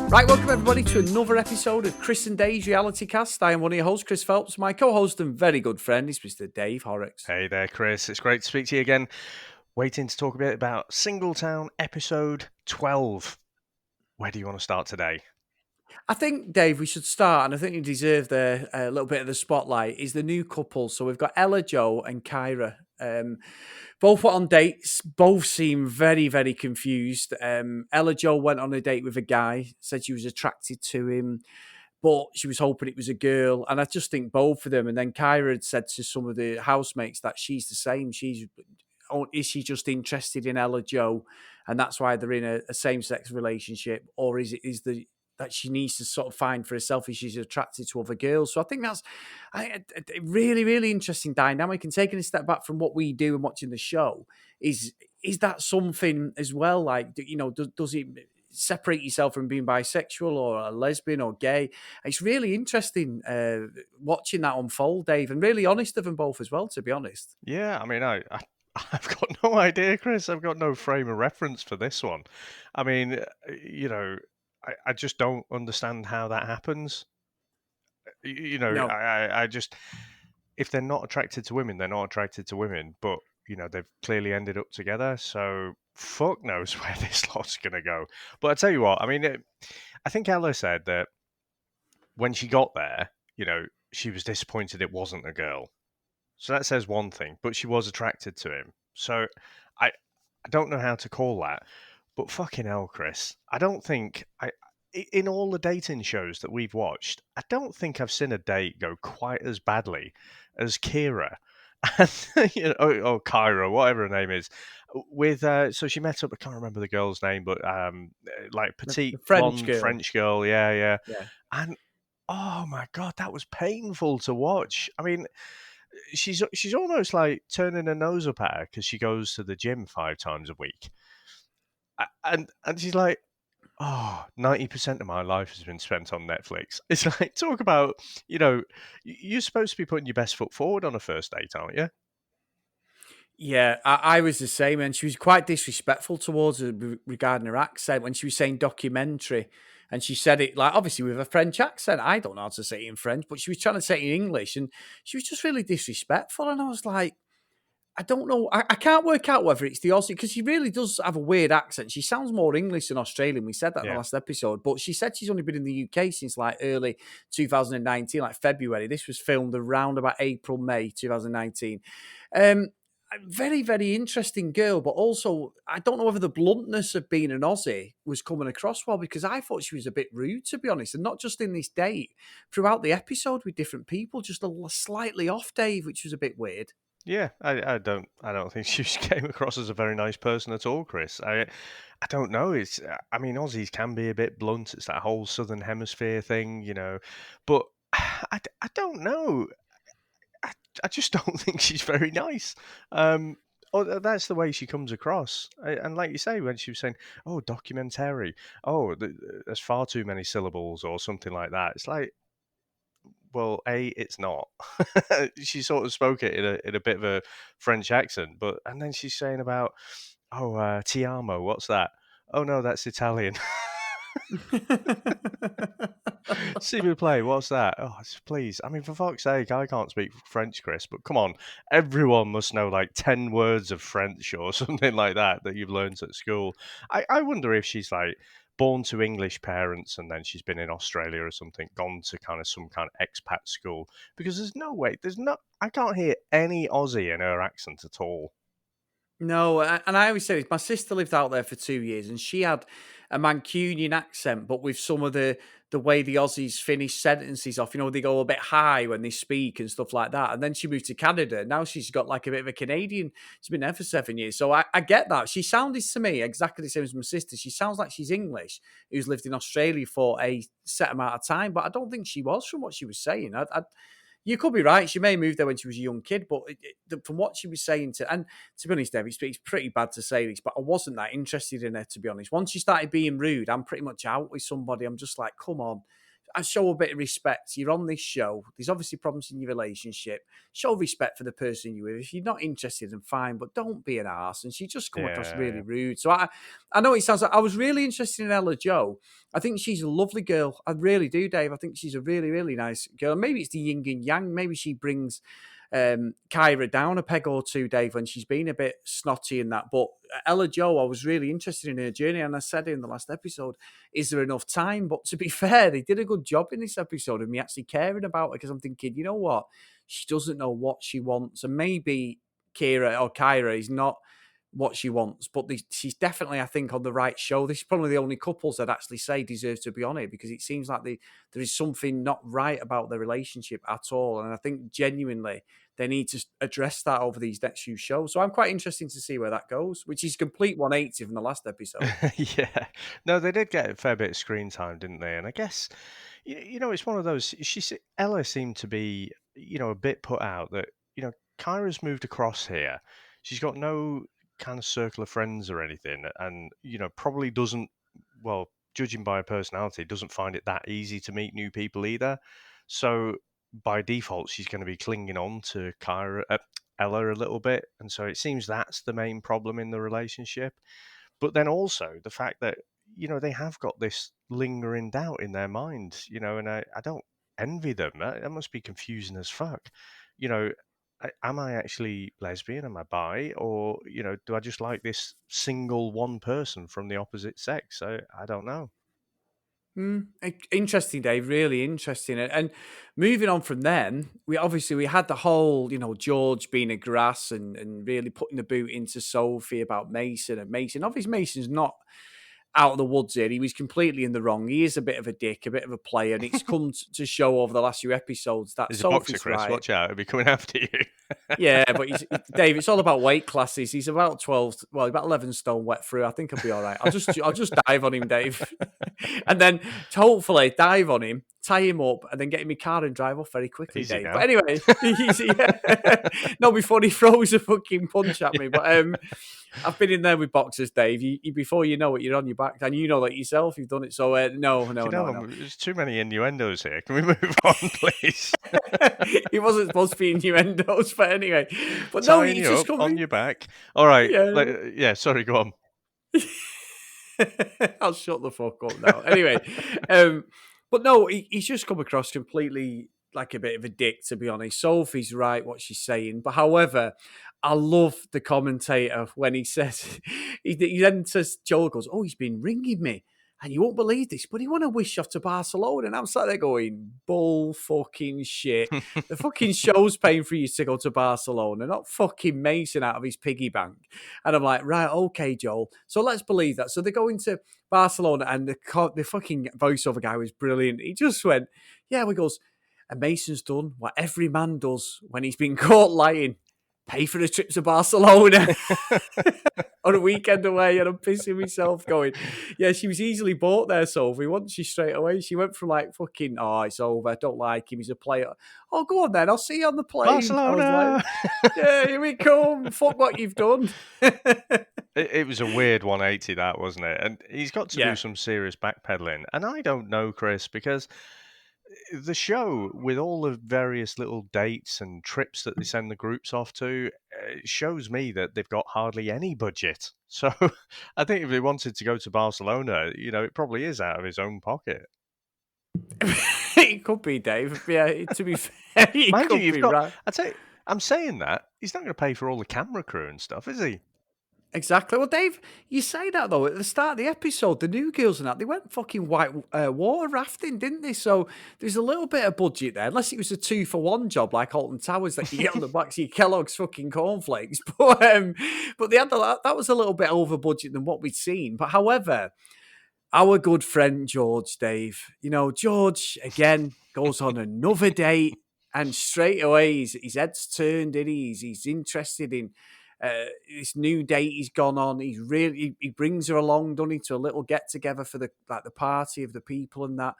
Right, welcome everybody to another episode of Chris and Dave's Reality Cast. I am one of your hosts, Chris Phelps. My co-host and very good friend is Mr. Dave Horrocks. Hey there, Chris. It's great to speak to you again. Waiting to talk a bit about Singletown episode 12. Where do you want to start today? I think, Dave, we should start, and I think you deserve a little bit of the spotlight, is the new couple. So we've got Ella-Jo and Kyra. Both were on dates. Both seem very, very confused. Ella-Jo went on a date with a guy, said she was attracted to him, but she was hoping it was a girl. And I just think both of them. And then Kyra had said to some of the housemates that she's the same. Is she just interested in Ella-Jo, and that's why they're in a same-sex relationship, or is that she needs to sort of find for herself if she's attracted to other girls? So I think that's a really, really interesting dynamic. And taking a step back from what we do and watching the show, is that something as well? Like, does it separate yourself from being bisexual or a lesbian or gay? It's really interesting watching that unfold, Dave, and really honest of them both as well, to be honest. Yeah, I mean, I've got no idea, Chris. I've got no frame of reference for this one. I mean, I just don't understand how that happens. No. I just, if they're not attracted to women, they're not attracted to women. But, they've clearly ended up together. So fuck knows where this lot's going to go. But I tell you what, I mean, I think Ella said that when she got there, she was disappointed it wasn't a girl. So that says one thing, but she was attracted to him. So I don't know how to call that. But fucking hell, Chris, I don't think in all the dating shows that we've watched, I don't think I've seen a date go quite as badly as Kyra and or Kyra, whatever her name is. With so she met up. I can't remember the girl's name, but like petite, The French blonde girl. French girl, yeah. Yeah. And oh my god, that was painful to watch. I mean, she's almost like turning her nose up at her because she goes to the gym 5 times a week, and she's like, oh, 90% of my life has been spent on Netflix. It's like, talk about, you're supposed to be putting your best foot forward on a first date, aren't you? Yeah, I was the same, and she was quite disrespectful towards her regarding her accent when she was saying documentary, and she said it like obviously with a French accent. I don't know how to say it in French, but she was trying to say it in English, and she was just really disrespectful. And I was like, I don't know, I can't work out whether it's the Aussie, because she really does have a weird accent. She sounds more English than Australian. We said that in the Yeah. last episode, but she said she's only been in the UK since like early 2019, like February. This was filmed around about April, May 2019. Very, very interesting girl, but also I don't know whether the bluntness of being an Aussie was coming across well, because I thought she was a bit rude, to be honest, and not just in this date, throughout the episode with different people, just slightly off, Dave, which was a bit weird. Yeah, I don't think she came across as a very nice person at all, Chris. I don't know. I mean, Aussies can be a bit blunt. It's that whole Southern Hemisphere thing, But I don't know. I just don't think she's very nice. Or that's the way she comes across. And like you say, when she was saying, "Oh, documentary," oh, there's far too many syllables or something like that. It's like, well, it's not. She sort of spoke it in a bit of a French accent, and then she's saying about, oh, ti amo, what's that? Oh no, that's Italian. S'il vous plaît, what's that? Oh, please. I mean, for fuck's sake, I can't speak French, Chris, but come on. Everyone must know like 10 words of French or something like that you've learned at school. I wonder if she's like born to English parents and then she's been in Australia or something, gone to kind of some kind of expat school. Because I can't hear any Aussie in her accent at all. No, and I always say this. My sister lived out there for 2 years, and she had a Mancunian accent, but with some of the way the Aussies finish sentences off. They go a bit high when they speak and stuff like that. And then she moved to Canada. Now she's got like a bit of a Canadian. She's been there for 7 years, so I get that. She sounded to me exactly the same as my sister. She sounds like she's English, who's lived in Australia for a set amount of time, but I don't think she was, from what she was saying. You could be right. She may have moved there when she was a young kid, but from what she was saying and to be honest, Dave, it's pretty bad to say this, but I wasn't that interested in her, to be honest. Once she started being rude, I'm pretty much out with somebody. I'm just like, come on. I show a bit of respect. You're on this show. There's obviously problems in your relationship. Show respect for the person you're with. If you're not interested, then fine, but don't be an arse. And she just come across Yeah. really rude. So I know it sounds like I was really interested in Ella-Jo. I think she's a lovely girl. I really do, Dave. I think she's a really, really nice girl. Maybe it's the yin and yang. Maybe she brings Kyra down a peg or two, Dave, when she's been a bit snotty in that. But Ella-Jo, I was really interested in her journey, and I said in the last episode, is there enough time? But to be fair, they did a good job in this episode of me actually caring about her, because I'm thinking, you know what? She doesn't know what she wants, and maybe Kyra is not what she wants, but she's definitely, I think, on the right show. This is probably the only couples that actually say deserve to be on it, because it seems like there is something not right about their relationship at all. And I think genuinely they need to address that over these next few shows. So I'm quite interested to see where that goes, which is complete 180 from the last episode. Yeah. No, they did get a fair bit of screen time, didn't they? And I guess, it's one of those. Ella seemed to be, a bit put out that, Kyra's moved across here. She's got no kind of circle of friends or anything, and, probably doesn't, well, judging by her personality, doesn't find it that easy to meet new people either. So by default, she's going to be clinging on to Ella a little bit. And so it seems that's the main problem in the relationship. But then also the fact that, they have got this lingering doubt in their mind, and I don't envy them. That must be confusing as fuck. You know, am I actually lesbian? Am I bi? Or, do I just like this single one person from the opposite sex? I don't know. Interesting, Dave. Really interesting. And moving on from then, we had the whole, George being a grass and really putting the boot into Sophie about Mason. And Mason, obviously, Mason's not out of the woods here. He was completely in the wrong. He is a bit of a dick, a bit of a player, and it's come to show over the last few episodes that There's a boxer, Sophie's Chris. right. Watch out. He'll be coming after you. Yeah, but Dave, it's all about weight classes. He's about 12, well, about 11 stone wet through. I think I'll be all right. I'll just dive on him, Dave. And then hopefully dive on him, tie him up, and then get in my car and drive off very quickly, Easy Dave. now. But anyway, easy. Yeah. No, before he throws a fucking punch at me. But I've been in there with boxers, Dave. Before you know it, you're on your back, and you know that yourself. You've done it. So no. There's too many innuendos here. Can we move on, please? He wasn't supposed to be innuendos, but anyway. But Tying he's you just up coming on your back. All right. Yeah. Sorry, go on. I'll shut the fuck up now. Anyway, but no, he's just come across completely like a bit of a dick, to be honest. Sophie's right, what she's saying. But however, I love the commentator when he says, he then says, Joel goes, oh, he's been ringing me. And you won't believe this, but he won a wish off to Barcelona. And I'm sat there going, bull fucking shit. The fucking show's paying for you to go to Barcelona, not fucking Mason out of his piggy bank. And I'm like, right, okay, Joel. So let's believe that. So they're going to Barcelona, and the fucking voiceover guy was brilliant. He just went, yeah, we goes, and Mason's done what every man does when he's been caught lying. Pay for the trip to Barcelona on a weekend away, and I'm pissing myself going, yeah, she was easily bought there, Sophie, wasn't she, straight away? She went from like, fucking, oh, it's over, don't like him, he's a player. Oh, go on then, I'll see you on the plane. Barcelona! I was like, yeah, here we come, fuck what you've done. It was a weird 180, that, wasn't it? And he's got to do some serious backpedaling. And I don't know, Chris, because the show, with all the various little dates and trips that they send the groups off to, shows me that they've got hardly any budget. So I think if they wanted to go to Barcelona, it probably is out of his own pocket. It could be, Dave. Yeah, to be fair, Mind you, you've got. Right. I tell you, I'm saying that he's not going to pay for all the camera crew and stuff, is he? Exactly. Well, Dave, you say that though. At the start of the episode, the new girls and that, they went fucking white water rafting, didn't they? So there's a little bit of budget there, unless it was a 2-for-1 job like Alton Towers that you get on the back of your Kellogg's fucking cornflakes. But they had that was a little bit over budget than what we'd seen. But however, our good friend George, Dave, George again goes on another date, and straight away his head's turned. He's interested in this new date he's gone on. He brings her along, doesn't he, to a little get together for the party of the people and that.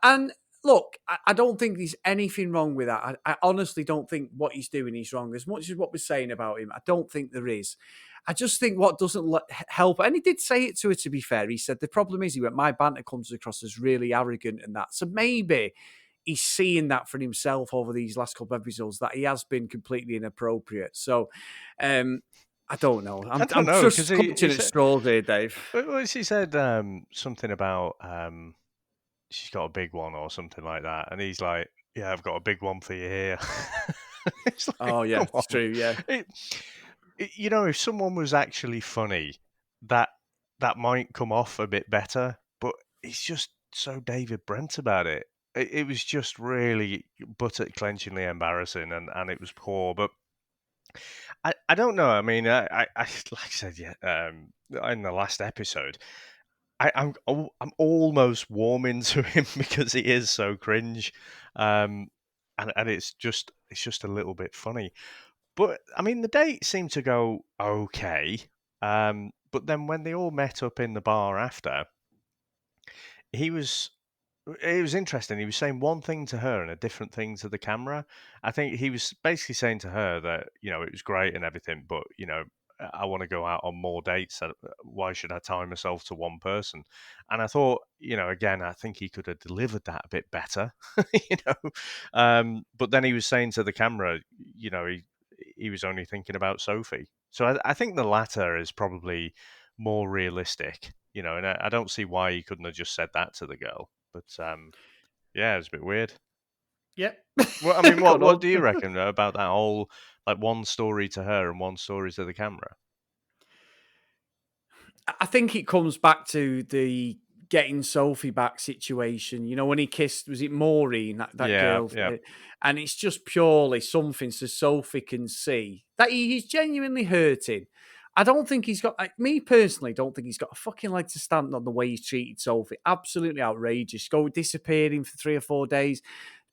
And look, I don't think there's anything wrong with that. I honestly don't think what he's doing is wrong. As much as what we're saying about him, I don't think there is. I just think what doesn't help, and he did say it to her, to be fair. He said, the problem is, he went, my banter comes across as really arrogant and that. So maybe he's seeing that for himself over these last couple of episodes, that he has been completely inappropriate. So, I don't know. I don't I'm know because just he clutching at said, straws here, Dave. he said something about she's got a big one or something like that, and he's like, "Yeah, I've got a big one for you here." It's like, Oh yeah, come it's on. true. Yeah, If someone was actually funny, that that might come off a bit better. But he's just so David Brent about it. It was just really butter clenchingly embarrassing, and it was poor. But I don't know. I mean, I like I said, yeah, in the last episode, I'm almost warming to him because he is so cringe, um, and it's just a little bit funny. But I mean, the date seemed to go okay, but then when they all met up in the bar after, he was it was interesting. He was saying one thing to her and a different thing to the camera. I think he was basically saying to her that, it was great and everything, but, I want to go out on more dates. Why should I tie myself to one person? And I thought, again, I think he could have delivered that a bit better, you know. But then he was saying to the camera, he was only thinking about Sophie. So I think the latter is probably more realistic, and I don't see why he couldn't have just said that to the girl. But yeah, it's a bit weird. yep. Well, I mean, what Good what on. do you reckon about that whole like one story to her and one story to the camera? I think it comes back to the getting Sophie back situation. You know, when he kissed, was it Maureen, that Yeah, girl? yeah, And it's just purely something so Sophie can see that he's genuinely hurting. I don't think he's got, like, me personally, don't think he's got a fucking leg to stand on the way he's treated Sophie. Absolutely outrageous. Go disappearing for 3 or 4 days,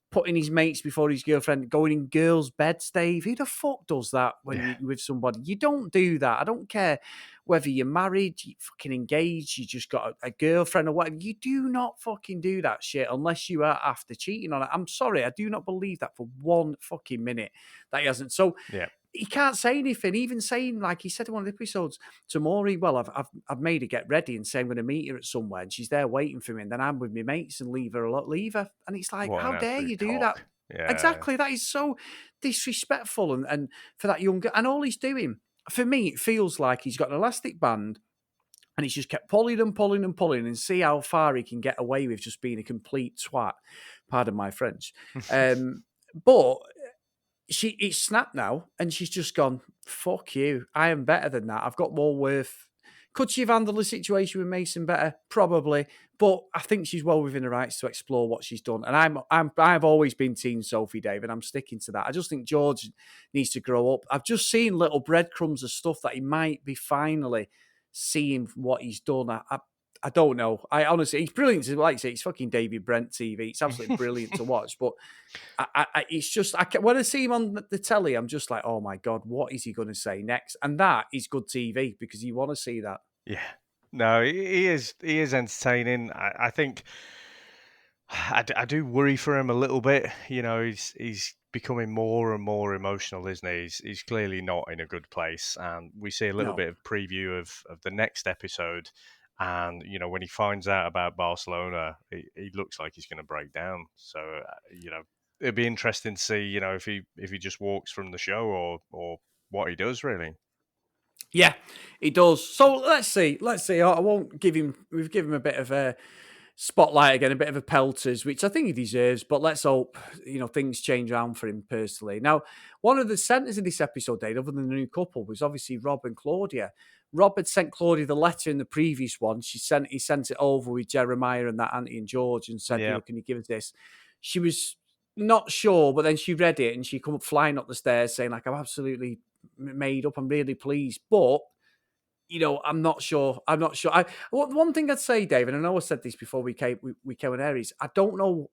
putting his mates before his girlfriend, going in girls' beds, Dave. Who the fuck does that when yeah. you're with somebody? You don't do that. I don't care whether you're married, you fucking engaged, you just got a girlfriend or whatever. You do not fucking do that shit unless you are after cheating on it. I'm sorry, I do not believe that for one fucking minute that he hasn't. So Yeah. he can't say anything, even saying, like he said in one of the episodes to Maury, well, I've made her get ready and say I'm going to meet her at somewhere, and she's there waiting for me, and then I'm with my mates and leave her a lot, leave her. And it's like, What an how dare absolute you do that? cock. Yeah. Exactly. That is so disrespectful. And for that young girl, and all he's doing, for me, it feels like he's got an elastic band and he's just kept pulling and pulling and pulling and see how far he can get away with just being a complete twat. Pardon my French. But it's snapped now, and she's just gone, fuck you. I am better than that. I've got more worth. Could she have handled the situation with Mason better? Probably. But I think she's well within her rights to explore what she's done. And I've always been Team Sophie, Dave, and I'm sticking to that. I just think George needs to grow up. I've just seen little breadcrumbs of stuff that he might be finally seeing what he's done. I don't know. I honestly, he's brilliant. Like I say, it's fucking David Brent TV. It's absolutely brilliant to watch. But it's just, when I see him on the telly, I'm just like, oh my God, what is he going to say next? And that is good TV because you want to see that. Yeah. No, he is entertaining. I think I do worry for him a little bit. He's becoming more and more emotional, isn't he? He's clearly not in a good place, and we see a little No. bit of preview of the next episode. And when he finds out about Barcelona, he looks like he's going to break down. So it'd be interesting to see if he just walks from the show or what he does really. Yeah, he does. So let's see. Let's see. I won't give him, we've given him a bit of a spotlight again, a bit of a pelters, which I think he deserves, but let's hope, things change around for him personally. Now, one of the centres of this episode, Dave, other than the new couple, was obviously Rob and Claudia. Rob had sent Claudia the letter in the previous one. He sent it over with Jeremiah and that Auntie and George and said, Yeah. can you give us this? She was not sure, but then she read it and she come up flying up the stairs saying, like, I'm absolutely made up. I'm really pleased. But I'm not sure. I'm not sure. One thing I'd say, Dave, and I know I said this before we came on air, is I don't know.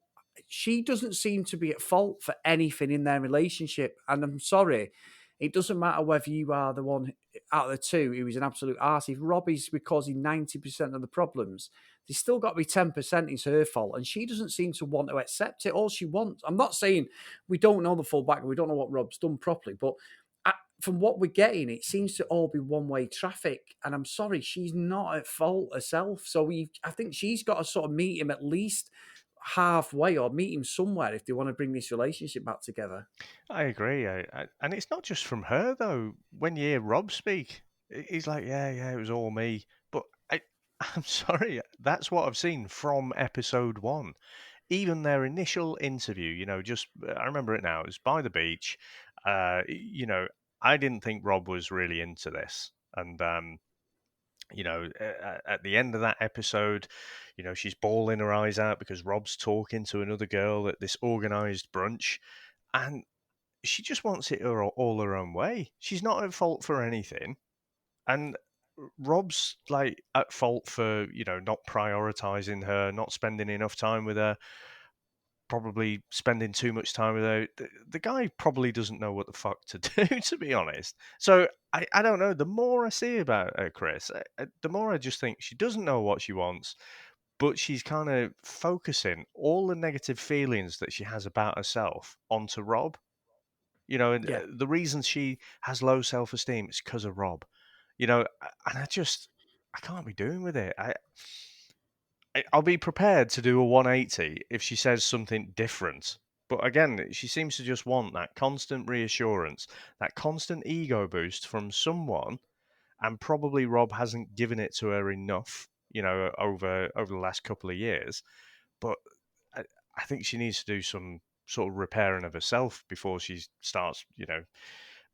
She doesn't seem to be at fault for anything in their relationship, and I'm sorry. It doesn't matter whether you are the one out of the two who is an absolute arse. If Robbie's causing 90% of the problems, there's still got to be 10% is her fault, and she doesn't seem to want to accept it. All she wants. I'm not saying we don't know the full back, we don't know what Rob's done properly, but from what we're getting, it seems to all be one-way traffic. And I'm sorry, she's not at fault herself. So I think she's got to sort of meet him at least halfway, or meet him somewhere if they want to bring this relationship back together. I agree. And it's not just from her, though. When you hear Rob speak, he's like, yeah, it was all me. But I'm sorry, that's what I've seen from episode 1. Even their initial interview, I remember it now. It was by the beach. I didn't think Rob was really into this. And, at the end of that episode, she's bawling her eyes out because Rob's talking to another girl at this organized brunch. And she just wants it all her own way. She's not at fault for anything. And Rob's like at fault for, not prioritizing her, not spending enough time with her, probably spending too much time with her. The guy probably doesn't know what the fuck to do, to be honest. So I don't know. The more I see about her, Chris, the more I just think she doesn't know what she wants, but she's kind of focusing all the negative feelings that she has about herself onto Rob. And Yeah. the reason she has low self-esteem is because of Rob. And I can't be doing with it. I'll be prepared to do a 180 if she says something different. But again, she seems to just want that constant reassurance, that constant ego boost from someone, and probably Rob hasn't given it to her enough, over the last couple of years. But I think she needs to do some sort of repairing of herself before she starts,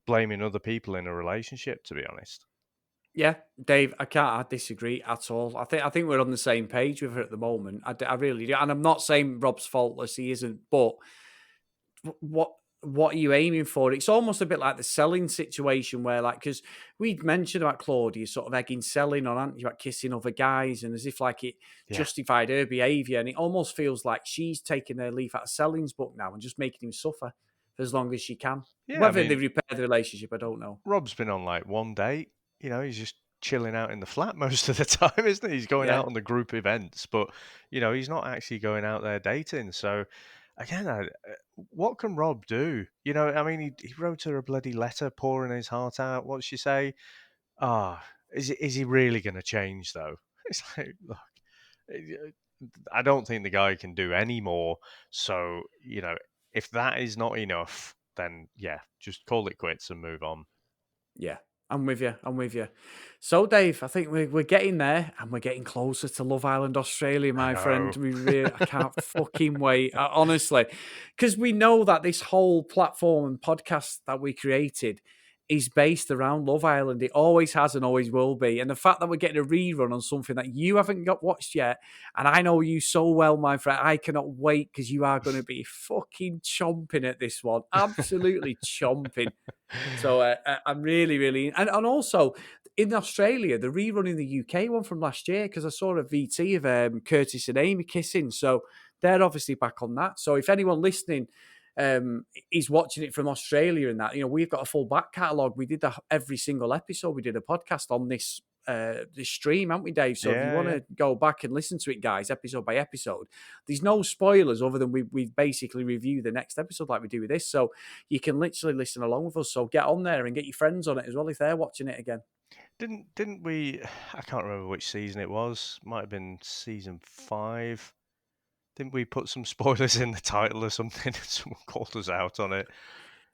blaming other people in a relationship, to be honest. Yeah, Dave, I disagree at all. I think we're on the same page with her at the moment. I really do, and I'm not saying Rob's faultless. He isn't, but what what are you aiming for? It's almost a bit like the selling situation where, like, because we'd mentioned about Claudia sort of egging selling on, hadn't you, about kissing other guys, and as if like it justified her behaviour, and it almost feels like she's taking her leaf out of Selling's book now and just making him suffer for as long as she can. Yeah, Whether they repair the relationship, I don't know. Rob's been on like one date. He's just chilling out in the flat most of the time, isn't he? He's going Yeah, out on the group events, but he's not actually going out there dating. So again, what can Rob do? I mean, he wrote her a bloody letter, pouring his heart out. What'd she say? Is he really going to change though? It's like, look, I don't think the guy can do any more. So if that is not enough, then yeah, just call it quits and move on. yeah. I'm with you. I'm with you. So, Dave, I think we're getting there, and we're getting closer to Love Island Australia, I my friend. know. I can't fucking wait, honestly, because we know that this whole platform and podcast that we created is based around Love Island. It always has and always will be. And the fact that we're getting a rerun on something that you haven't got watched yet, and I know you so well, my friend, I cannot wait because you are going to be fucking chomping at this one. Absolutely chomping. So I'm really, really, and also in Australia, the rerun in the UK one from last year, because I saw a VT of Curtis and Amy kissing. So they're obviously back on that. So if anyone listening is watching it from Australia and that, we've got a full back catalogue. We did that every single episode. We did a podcast on this stream, haven't we, Dave? So if you want to go back and listen to it, guys, episode by episode, there's no spoilers other than we basically review the next episode like we do with this. So you can literally listen along with us. So get on there and get your friends on it as well if they're watching it again. Didn't we? I can't remember which season it was. Might have been season 5. Didn't we put some spoilers in the title or something? Someone called us out on it.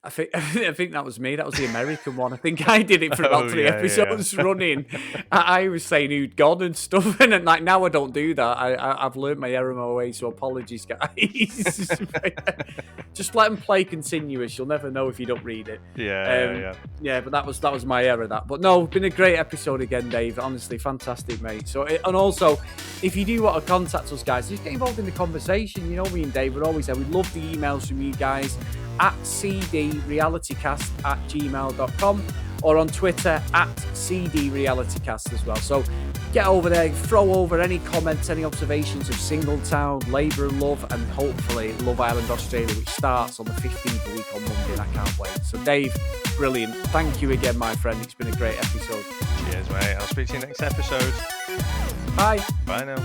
I think that was me. That was the American one. I think I did it for about 3 episodes running. I was saying who'd gone and stuff, and like now I don't do that. I've learned my error my way. So apologies, guys. Just let them play continuous. You'll never know if you don't read it. Yeah. But that was my error. But no, been a great episode again, Dave. Honestly, fantastic, mate. So and also, if you do want to contact us, guys, just get involved in the conversation. Me and Dave, we're always there. We love the emails from you guys at cdrealitycast@gmail.com or on Twitter at cdrealitycast as well. So get over there, throw over any comments, any observations of Singletown, Labour and Love, and hopefully Love Island Australia, which starts on the 15th of the week on Monday, and I can't wait. So Dave, brilliant. Thank you again, my friend. It's been a great episode. Cheers, mate. I'll speak to you next episode. Bye. Bye now.